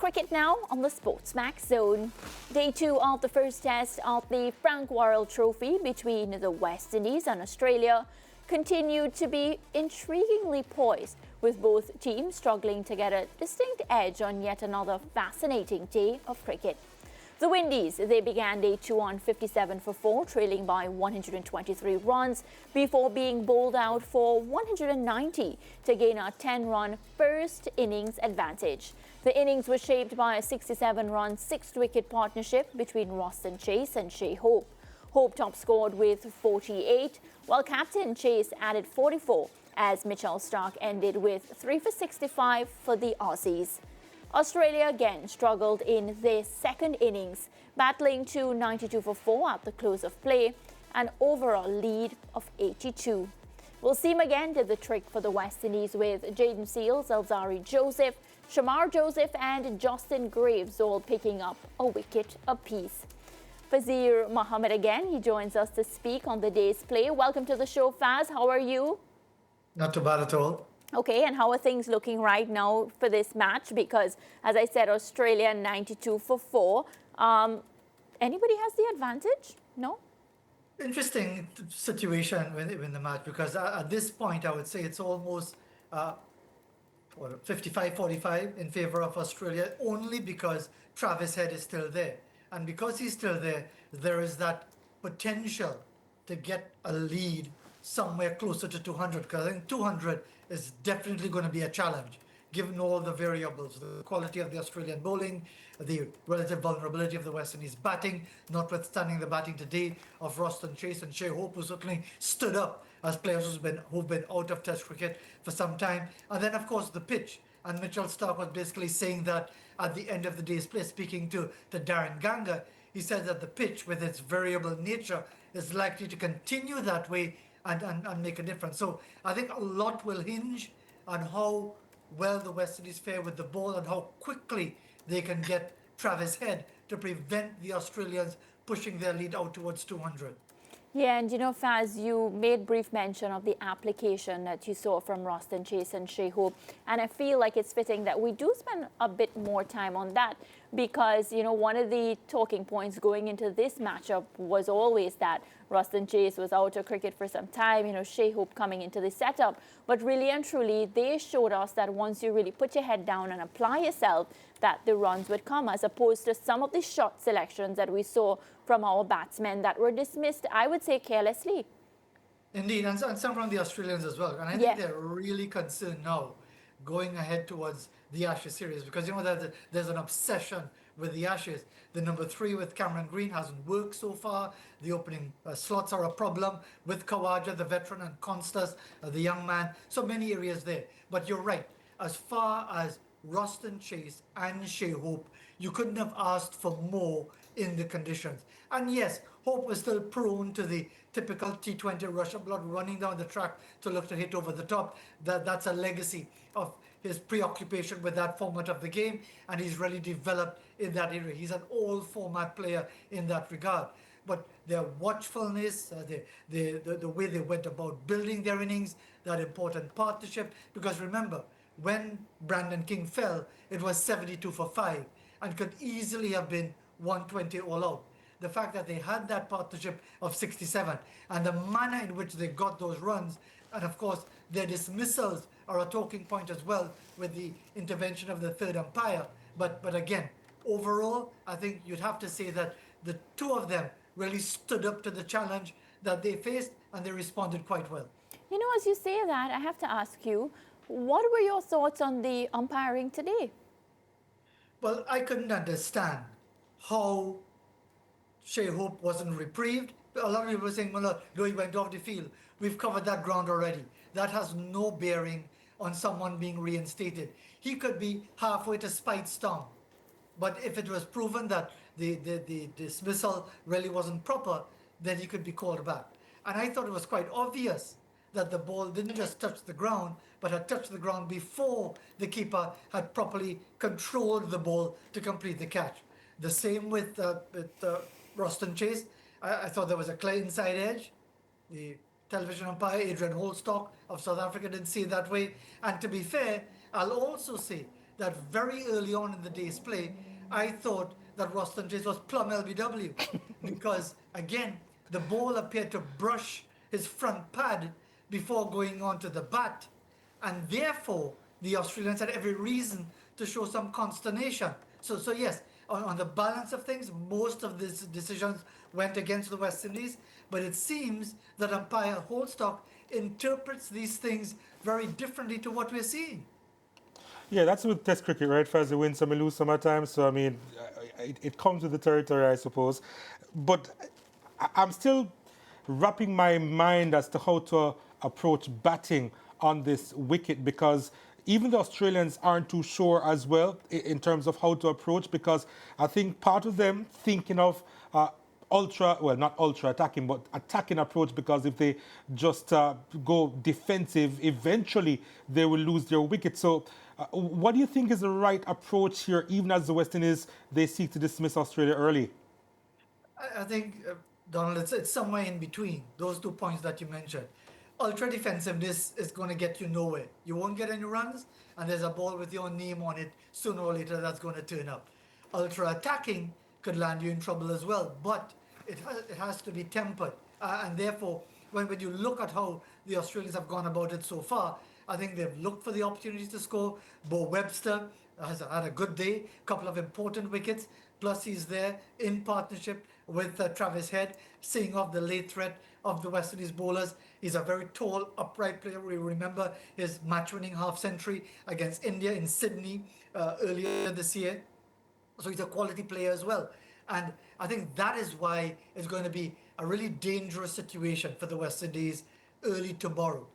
cricket now on the SportsMax Zone. Day 2 of the first test of the Frank Worrell Trophy between the West Indies and Australia continued to be intriguingly poised, with both teams struggling to get a distinct edge on yet another fascinating day of cricket. The Windies, they began day 2 on 57 for 4, trailing by 123 runs before being bowled out for 190 to gain a 10-run first innings advantage. The innings was shaped by a 67-run sixth-wicket partnership between Roston Chase and Shai Hope. Hope top scored with 48, while captain Chase added 44 as Mitchell Starc ended with 3 for 65 for the Aussies. Australia again struggled in their second innings, battling to 92 for 4 at the close of play, an overall lead of 82. Will Seam again did the trick for the West Indies with Jaden Seales, Alzarri Joseph, Shamar Joseph and Justin Graves all picking up a wicket apiece. Fazir Mohammed again, he joins us to speak on the day's play. Welcome to the show, Faz. How are you? Not too bad at all. Okay, and how are things looking right now for this match? Because, as I said, Australia 92 for 4. Anybody has the advantage? No? Interesting situation in the match because at this point, I would say it's almost 55-45 in favor of Australia, only because Travis Head is still there. And because he's still there, there is that potential to get a lead somewhere closer to 200, because I think 200 is definitely going to be a challenge, given all the variables, the quality of the Australian bowling, the relative vulnerability of the West Indies batting, notwithstanding the batting today of Roston Chase and Shai Hope, who certainly stood up as players who've been out of Test cricket for some time. And then, of course, the pitch. And Mitchell Starc was basically saying that at the end of the day's play, speaking to Darren Ganga, he said that the pitch, with its variable nature, is likely to continue that way and make a difference. So I think a lot will hinge on how well the West Indies fare with the ball and how quickly they can get Travis Head to prevent the Australians pushing their lead out towards 200. Yeah, and you know, Faz, you made brief mention of the application that you saw from Roston Chase and Shai Hope, and I feel like it's fitting that we do spend a bit more time on that because, you know, one of the talking points going into this matchup was always that Roston Chase was out of cricket for some time, you know, Shai Hope coming into the setup, but really and truly, they showed us that once you really put your head down and apply yourself, that the runs would come, as opposed to some of the shot selections that we saw from our batsmen that were dismissed, I would say, carelessly. Indeed, and some from the Australians as well. And I think they're really concerned now going ahead towards the Ashes series because, you know, there's an obsession with the Ashes. The number 3 with Cameron Green hasn't worked so far. The opening slots are a problem with Khawaja, the veteran, and Constas, the young man. So many areas there. But you're right. As far as Roston Chase and Shai Hope, you couldn't have asked for more in the conditions. And yes, Hope was still prone to the typical T20 rush of blood, running down the track to look to hit over the top. That's a legacy of his preoccupation with that format of the game, and he's really developed in that area. He's an all-format player in that regard. But their watchfulness, the way they went about building their innings, that important partnership, because remember, when Brandon King fell, it was 72 for 5 and could easily have been 120 all out. The fact that they had that partnership of 67 and the manner in which they got those runs, and of course their dismissals are a talking point as well with the intervention of the third umpire. But again, overall, I think you'd have to say that the two of them really stood up to the challenge that they faced and they responded quite well. You know, as you say that, I have to ask you, what were your thoughts on the umpiring today? Well, I couldn't understand how Shai Hope wasn't reprieved. A lot of people were saying, well, no, he went off the field. We've covered that ground already. That has no bearing on someone being reinstated. He could be halfway to Spite Storm. But if it was proven that the dismissal really wasn't proper, then he could be called back. And I thought it was quite obvious that the ball didn't just touch the ground, but had touched the ground before the keeper had properly controlled the ball to complete the catch. The same with Roston Chase. I thought there was a clear inside edge. The television umpire, Adrian Holstock of South Africa, didn't see it that way. And to be fair, I'll also say that very early on in the day's play, I thought that Roston Chase was plumb LBW because, again, the ball appeared to brush his front pad before going on to the bat, and therefore the Australians had every reason to show some consternation. So yes, on the balance of things, most of these decisions went against the West Indies, but it seems that umpire Holstock interprets these things very differently to what we're seeing. Yeah, that's with Test cricket, right? First you win some, you lose some at times. So I mean, it comes with the territory, I suppose. But I'm still wrapping my mind as to how to approach batting on this wicket, because even the Australians aren't too sure as well in terms of how to approach, because I think part of them thinking of not ultra attacking, but attacking approach, because if they just go defensive, eventually they will lose their wicket. So what do you think is the right approach here, even as the West Indies, they seek to dismiss Australia early? I think, Donald, it's somewhere in between those 2 points that you mentioned. Ultra defensiveness is going to get you nowhere. You won't get any runs, and there's a ball with your name on it. Sooner or later, that's going to turn up. Ultra attacking could land you in trouble as well, but it has to be tempered. And therefore, when you look at how the Australians have gone about it so far, I think they've looked for the opportunities to score. Bo Webster has had a good day, couple of important wickets. Plus, he's there in partnership with Travis Head, seeing off the late threat of the West Indies bowlers. He's a very tall, upright player. We remember his match-winning half-century against India in Sydney earlier this year. So he's a quality player as well. And I think that is why it's going to be a really dangerous situation for the West Indies early tomorrow.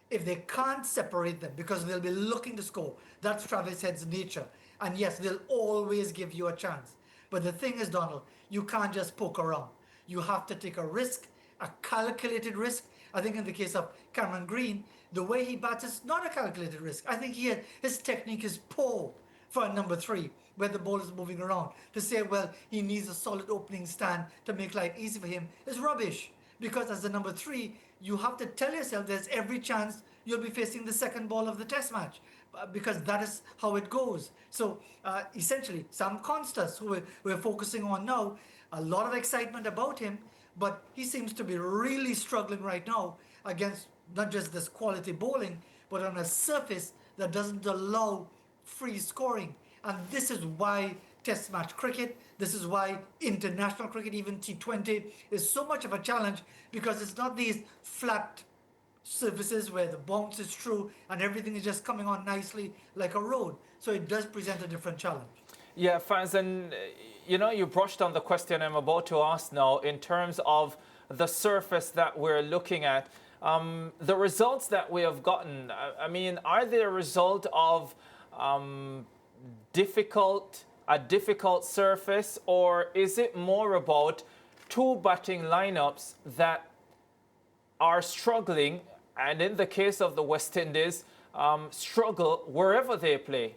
If they can't separate them, because they'll be looking to score, that's Travis Head's nature. And yes, they'll always give you a chance. But the thing is, Donald, you can't just poke around. You have to take a risk, a calculated risk. I think in the case of Cameron Green, the way he bats is not a calculated risk. I think his technique is poor for a number 3, where the ball is moving around. To say, well, he needs a solid opening stand to make life easy for him is rubbish. Because as a number 3, you have to tell yourself there's every chance you'll be facing the second ball of the test match, because that is how it goes. So essentially, Sam Constas, who we're focusing on now, a lot of excitement about him, but he seems to be really struggling right now against not just this quality bowling, but on a surface that doesn't allow free scoring. And this is why test match cricket, this is why international cricket, even T20, is so much of a challenge, because it's not these flat surfaces where the bounce is true and everything is just coming on nicely like a road. So it does present a different challenge. Yeah, Faz, and you brushed on the question I'm about to ask now in terms of the surface that we're looking at. The results that we have gotten, I mean, are they a result of a difficult surface, or is it more about two batting lineups that are struggling, and in the case of the West Indies, struggle wherever they play?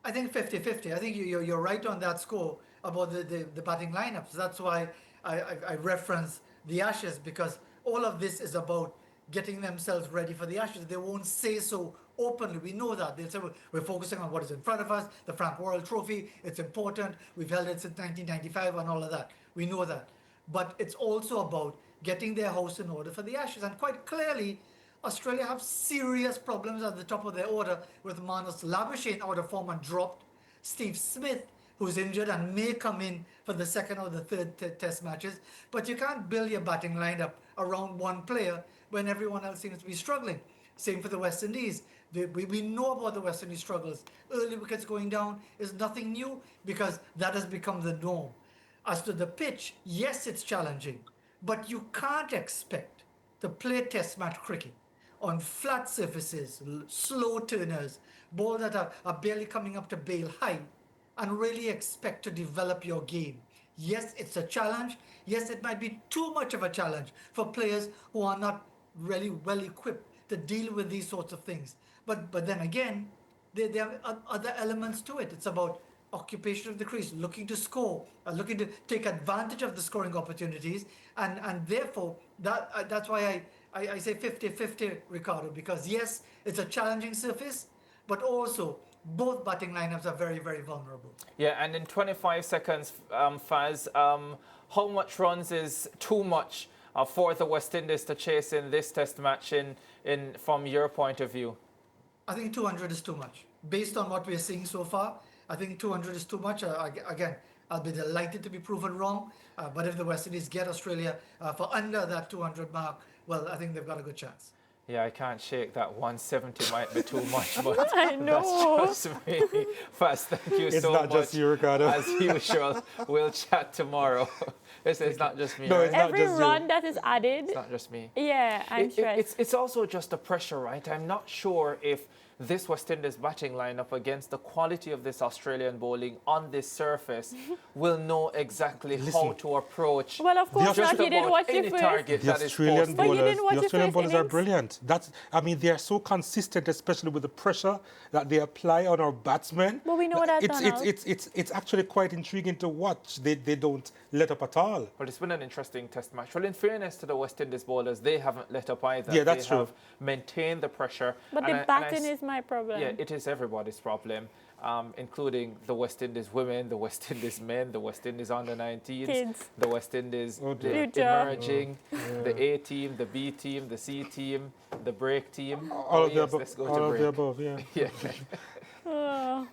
I think 50-50. I think you're right on that score about the batting lineups. That's why I reference the Ashes, because all of this is about getting themselves ready for the Ashes. They won't say so openly. We know that. They'll say, we're focusing on what is in front of us, the Frank Worrell Trophy. It's important. We've held it since 1995 and all of that. We know that. But it's also about getting their house in order for the Ashes. And quite clearly, Australia have serious problems at the top of their order, with Marnus Labuschagne out of form and dropped. Steve Smith, who's injured and may come in for the second or the third test matches. But you can't build your batting lineup around one player when everyone else seems to be struggling. Same for the West Indies. We know about the West Indies struggles. Early wickets going down is nothing new, because that has become the norm. As to the pitch, yes, it's challenging, but you can't expect to play test match cricket on flat surfaces, slow turners, balls that are barely coming up to bail height, and really expect to develop your game. Yes, it's a challenge. Yes, it might be too much of a challenge for players who are not really well equipped to deal with these sorts of things. But then again, there are other elements to it. It's about occupation of the crease, looking to score, looking to take advantage of the scoring opportunities, and therefore that's why I say 50-50, Ricardo, because yes, it's a challenging surface, but also both batting lineups are very, very vulnerable. Yeah, and in 25 seconds, Faz, how much runs is too much for the West Indies to chase in this test match from your point of view? I think 200 is too much. Based on what we're seeing so far, I think 200 is too much. Again, I'll be delighted to be proven wrong. But if the West Indies get Australia for under that 200 mark, well, I think they've got a good chance. Yeah, I can't shake that 170 might be too much, but I know. that's just me. Faz, thank you It's so not much. just you, Ricardo. As usual, we'll chat tomorrow. It's not just me. No, right? it's not Every just you. run that is added, It's not just me. yeah, I'm stressed. It's also just the pressure, right? I'm not sure if this West Indies batting lineup against the quality of this Australian bowling on this surface will know exactly how to approach Well, of course The not. just You didn't about watch your any first. target The that is Australian posted. But you bowlers, didn't watch the the Australian first bowlers are innings? brilliant. They are so consistent, especially with the pressure that they apply on our batsmen. But we know that, Donald. It's actually quite intriguing to watch. They don't let up at all. Well, it's been an interesting test match. Well, in fairness to the West Indies bowlers, they haven't let up either. Yeah, that's they true. have maintained the pressure. But And the batting is my problem. Yeah, it is everybody's problem, including the West Indies women, the West Indies men, the West Indies under-19s, Kids. the West Indies Oh, the dear. Future. emerging, the A team, the B team, the C team, the break team. All of the above. Let's go All to of break. the above. Yeah. Yeah. Oh.